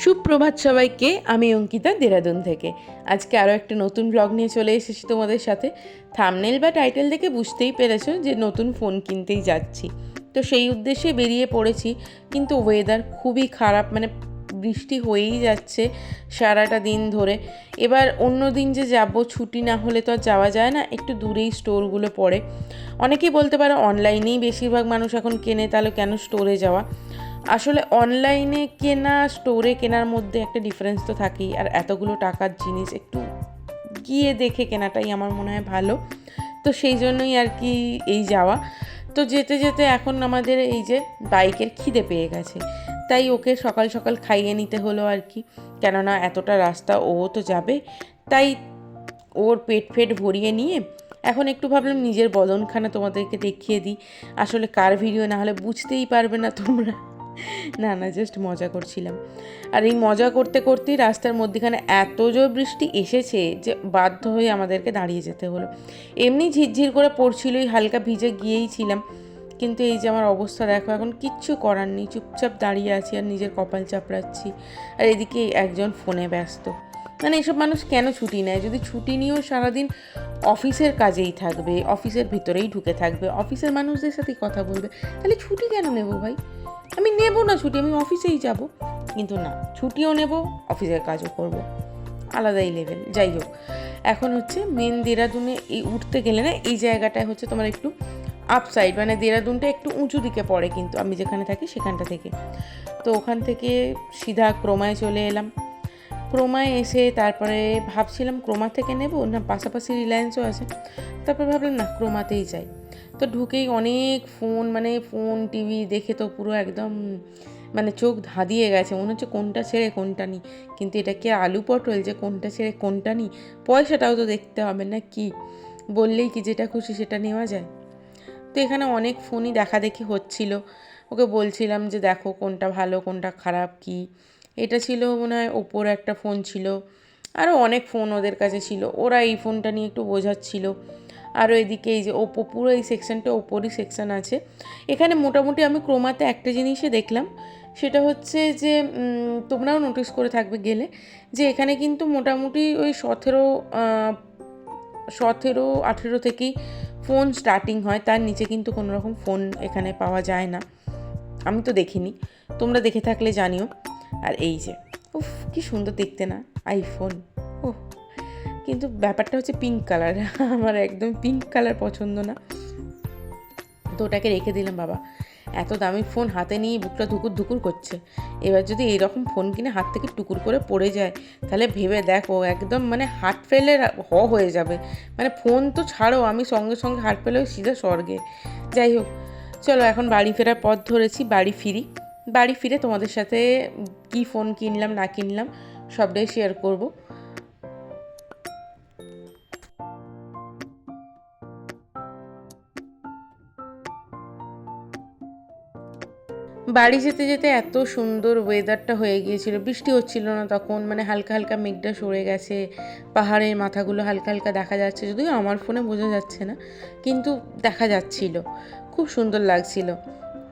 সুপ্রভাত সবাইকে। আমি অঙ্কিতা, দেরাদুন থেকে। আজকে আরও একটা নতুন ব্লগ নিয়ে চলে এসেছি তোমাদের সাথে। থাম্বনেল বা টাইটেল দেখে বুঝতেই পেরেছো যে নতুন ফোন কিনতেই যাচ্ছি। তো সেই উদ্দেশ্যে বেরিয়ে পড়েছি, কিন্তু ওয়েদার খুবই খারাপ, মানে বৃষ্টি হয়েই যাচ্ছে সারাটা দিন ধরে। এবার অন্য দিন যে যাব, ছুটি না হলে তো আর যাওয়া যায় না, একটু দূরেই স্টোরগুলো পড়ে। অনেকেই বলতে পারো অনলাইনেই বেশিরভাগ মানুষ এখন কেনে, তাহলে কেন স্টোরে যাওয়া। আসলে অনলাইনে কেনা স্টোরে কেনার মধ্যে একটা ডিফারেন্স তো থাকেই, আর এতগুলো টাকার জিনিস একটু গিয়ে দেখে কেনাটাই আমার মনে হয় ভালো। তো সেই জন্যই আর কি এই যাওয়া। তো যেতে যেতে এখন আমাদের এই যে বাইকের খিদে পেয়ে গেছে, তাই ওকে সকাল সকাল খাইয়ে নিতে হলো আর কি, কেননা এতটা রাস্তা ও তো যাবে। তাই ওর পেট ফেট ভরিয়ে নিয়ে এখন একটু ভাবলাম নিজের বদনখানা তোমাদেরকে দেখিয়ে দিই। আসলে কার ভিডিও না হলে বুঝতেই পারবে না তোমরা। না না, জাস্ট মজা করছিলাম। আর এই মজা করতে করতেই রাস্তার মধ্যেখানে এত জোর বৃষ্টি এসেছে যে বাধ্য হয়ে আমাদেরকে দাঁড়িয়ে যেতে হলো। এমনি ঝিরঝির করে পড়ছিলই, হালকা ভিজে গিয়েই ছিলাম, কিন্তু এই যে আমার অবস্থা দেখো, এখন কিচ্ছু করার নেই, চুপচাপ দাঁড়িয়ে আছি আর নিজের কপাল চাপড়াচ্ছি। আর এদিকে একজন ফোনে ব্যস্ত। মানে এসব মানুষ কেন ছুটি নেয়? যদি ছুটি নিয়েও সারাদিন অফিসের কাজেই থাকবে, অফিসের ভিতরেই ঢুকে থাকবে, অফিসের মানুষদের সাথেই কথা বলবে, তাহলে ছুটি কেন নেব ভাই? আমি নেব না ছুটি, আমি অফিসেই যাব। কিন্তু না, ছুটিও নেব, অফিসের কাজও করব, আলাদাই লেভেল। যাই হোক, এখন হচ্ছে মেন দেরাদুনে এই উঠতে গেলে না, এই জায়গাটায় হচ্ছে তোমার একটু আপসাইড, মানে দেরাদুনটা একটু উঁচু দিকে পড়ে, কিন্তু আমি যেখানে থাকি সেখানটা থেকে। তো ওখান থেকে সিধা ক্রোমায় চলে এলাম। ক্রোমায় এসে তারপরে ভাবছিলাম ক্রোমা থেকে নেব না পাশাপাশি রিলায়েন্সও আছে, তারপর ভাবলাম না, ক্রোমাতেই যাই। তো ঢুকেই অনেক ফোন, মানে ফোন টিভি দেখে তো পুরো একদম মানে চোখ ধাঁধিয়ে গেছে, মনে হচ্ছে কোনটা ছেড়ে কোনটা নিই। কিন্তু এটা কি আলু পটল যে কোনটা ছেড়ে কোনটা নিই? পয়সাটাও তো দেখতে হবে না কি? বললেই কি যেটা খুশি সেটা নেওয়া যায়? তো এখানে অনেক ফোনই দেখা দেখি হচ্ছিল, ওকে বলছিলাম যে দেখো কোনটা ভালো কোনটা খারাপ কি। এটা ছিল মনে হয় ওপোর একটা ফোন ছিল, আরও অনেক ফোন ওদের কাছে ছিল, ওরা এই ফোনটা নিয়ে একটু বোঝাচ্ছিল। আরও এদিকে এই যে ওপো, পুরো এই সেকশনটা ওপোরই সেকশন আছে। এখানে মোটামুটি আমি ক্রোমাতে একটা জিনিসই দেখলাম, সেটা হচ্ছে যে তোমরাও নোটিস করে থাকবে গেলে, যে এখানে কিন্তু মোটামুটি ওই 17-18 থেকেই ফোন স্টার্টিং হয়, তার নিচে কিন্তু কোনো রকম ফোন এখানে পাওয়া যায় না, আমি তো দেখিনি, তোমরা দেখে থাকলে জানিও। আর এই যে, উফ কি সুন্দর দেখতে না আইফোন! ওহ, কিন্তু ব্যাপারটা হচ্ছে পিঙ্ক কালার। আমার একদম পিঙ্ক কালার পছন্দ না, তো ওটাকে রেখে দিলাম। বাবা, এত দামি ফোন হাতে নিয়ে বুকটা ধুকুর ধুকুর করছে। এবার যদি এইরকম ফোন কিনে হাত থেকে টুকুর করে পড়ে যায়, তাহলে ভেবে দেখো, একদম মানে হার্ট ফেলের হয়ে যাবে। মানে ফোন তো ছাড়ো, আমি সঙ্গে সঙ্গে হার্ট ফেলে সিধা স্বর্গে। যাই হোক, চলো এখন বাড়ি ফেরার পথ ধরেছি, বাড়ি ফিরি। বাড়ি ফিরে তোমাদের সাথে কি ফোন কিনলাম না কিনলাম সবটাই শেয়ার করব। বাড়ি যেতে যেতে এত সুন্দর ওয়েদারটা হয়ে গিয়েছিল, বৃষ্টি হচ্ছিল না তখন, মানে হালকা হালকা মেঘটা সরে গেছে, পাহাড়ের মাথাগুলো হালকা হালকা দেখা যাচ্ছে, যদিও আমার ফোনে বোঝা যাচ্ছে না, কিন্তু দেখা যাচ্ছিল, খুব সুন্দর লাগছিল।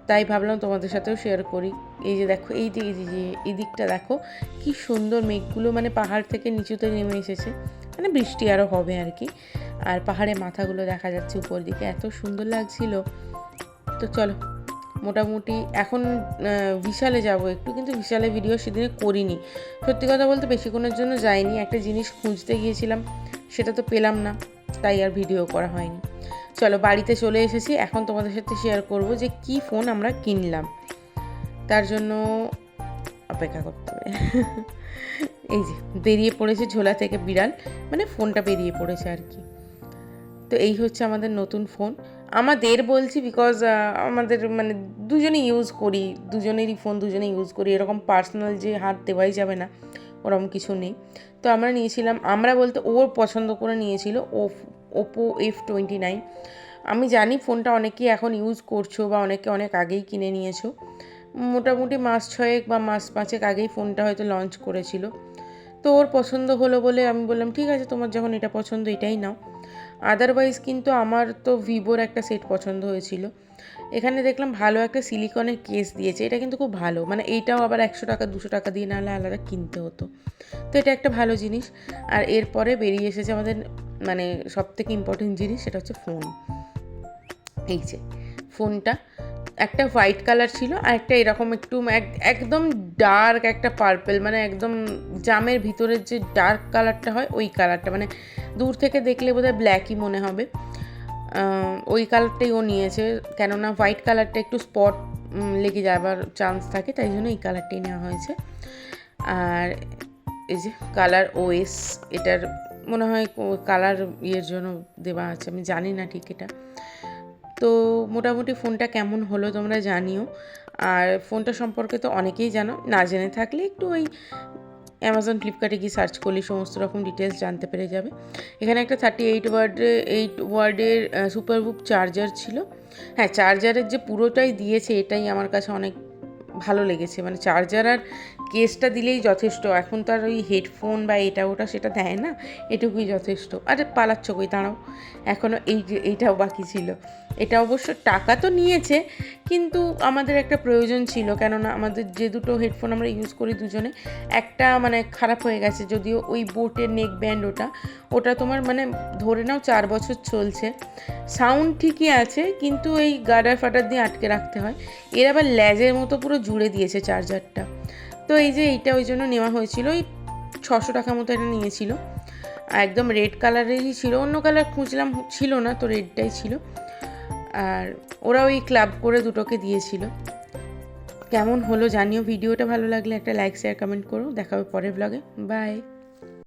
তাই ভাবলাম তোমাদের সাথেও শেয়ার করি। এই যে দেখো, এই যে এই দিকটা দেখো কি সুন্দর, মেঘগুলো মানে পাহাড় থেকে নিচুতে নেমে এসেছে, মানে বৃষ্টি আরও হবে আর কি। আর পাহাড়ের মাথাগুলো দেখা যাচ্ছে উপর দিকে, এত সুন্দর লাগছিল। তো চলো, মোটামুটি এখন বিশালে যাব একটু, কিন্তু বিশালে ভিডিও সেদিনে করিনি। সত্যি কথা বলতে বেশিক্ষণের জন্য যাইনি, একটা জিনিস খুঁজতে গিয়েছিলাম, সেটা তো পেলাম না, তাই আর ভিডিও করা হয়নি। চলো বাড়িতে চলে এসেছি, এখন তোমাদের সাথে শেয়ার করব যে কি ফোন আমরা কিনলাম। তার জন্য অপেক্ষা করতে হবে। এই যে বেরিয়ে পড়েছে ঝোলা থেকে বিড়াল, মানে ফোনটা বেরিয়ে পড়েছে আর কি। তো এই হচ্ছে আমাদের নতুন ফোন। আমাদের বলছি বিকজ আমাদের মানে দুজনেই ইউজ করি, দুজনেরই ফোন দুজনে ইউজ করি, এরকম পার্সোনাল যে হাত দেওয়াই যাবে না ওরকম কিছু নেই। তো আমরা নিয়েছিলাম, আমরা বলতে ওর পছন্দ করে নিয়েছিল ওপো F29। আমি জানি ফোনটা অনেকেই এখন ইউজ করছো বা অনেকে অনেক আগেই কিনে নিয়েছো, মোটামুটি মাস 6 বা মাস 5 আগেই ফোনটা হয়তো লঞ্চ করেছিল। তো ওর পছন্দ হলো বলে আমি বললাম ঠিক আছে, তোমার যখন এটা পছন্দ এটাই নাও। আদারওয়াইজ কিন্তু আমার তো ভিভোর একটা সেট পছন্দ হয়েছিল। এখানে দেখলাম ভালো একটা সিলিকনের কেস দিয়েছে, এটা কিন্তু খুব ভালো, মানে এইটাও আবার 100 টাকা 200 টাকা দিয়ে নাহলে আলাদা কিনতে হতো, তো এটা একটা ভালো জিনিস। আর এরপরে বেরিয়ে এসেছে আমাদের মানে সবথেকে ইম্পর্টেন্ট জিনিস, সেটা হচ্ছে ফোন। এই যে ফোনটা একটা হোয়াইট কালার ছিল আর একটা এরকম একটু একদম ডার্ক একটা পার্পেল, মানে একদম জামের ভিতরের যে ডার্ক কালারটা হয় ওই কালারটা, মানে দূর থেকে দেখলে বোধহয় ব্ল্যাকই মনে হবে, ওই কালারটাই ও নিয়েছে, কেননা হোয়াইট কালারটা একটু স্পট লেগে যাবার চান্স থাকে, তাই জন্য এই কালারটাই নেওয়া হয়েছে। আর এই যে কালার ওএস, এটার মনে হয় কালার ইয়ের জন্য দেওয়া আছে, আমি জানি না ঠিক এটা। তো মোটামুটি ফোনটা কেমন হলো তোমরা জানিও। আর ফোনটা সম্পর্কে তো অনেকেই জানো, না জেনে থাকলে একটু ওই অ্যামাজন ফ্লিপকার্টে গিয়ে সার্চ করলে সমস্ত রকম ডিটেলস জানতে পেরে যাবে। এখানে একটা 38 ওয়ার্ডের সুপারবুক চার্জার ছিল। হ্যাঁ, চার্জারের যে পুরোটাই দিয়েছে এটাই আমার কাছে অনেক ভালো লেগেছে, মানে চার্জার আর কেসটা দিলেই যথেষ্ট, এখন তো আর ওই হেডফোন বা এটা ওটা সেটা দেয় না, এটুকুই যথেষ্ট। আরে পালাচ্ছ কই, দাঁড়াও, এখনও এইটাও বাকি ছিল। এটা অবশ্য টাকা তো নিয়েছে, কিন্তু আমাদের একটা প্রয়োজন ছিল, কেননা আমাদের যে দুটো হেডফোন আমরা ইউজ করি দুজনে, একটা মানে খারাপ হয়ে গেছে, যদিও ওই বোটের নেক ব্যান্ড ওটা তোমার মানে ধরে নাও 4 বছর চলছে, সাউন্ড ঠিকই আছে, কিন্তু এই গার্ডার ফাটার দিয়ে আটকে রাখতে হয়। এর আবার ল্যাজের মতো পুরো জুড়ে দিয়েছে চার্জারটা। তো এই যে এইটা ওই জন্য নেওয়া হয়েছিল, ওই 600 টাকা মতো এটা নিয়েছিল, একদম রেড কালারেরই ছিল, অন্য কালার খুঁজলাম ছিল না, তো রেডটাই ছিল। আর ওরা ওই ক্লাব করে দুটোকে দিয়েছিল। কেমন হলো জানিও, ভিডিওটা ভালো লাগলে একটা লাইক শেয়ার কমেন্ট করো, দেখা হবে পরের ব্লগে, বাই।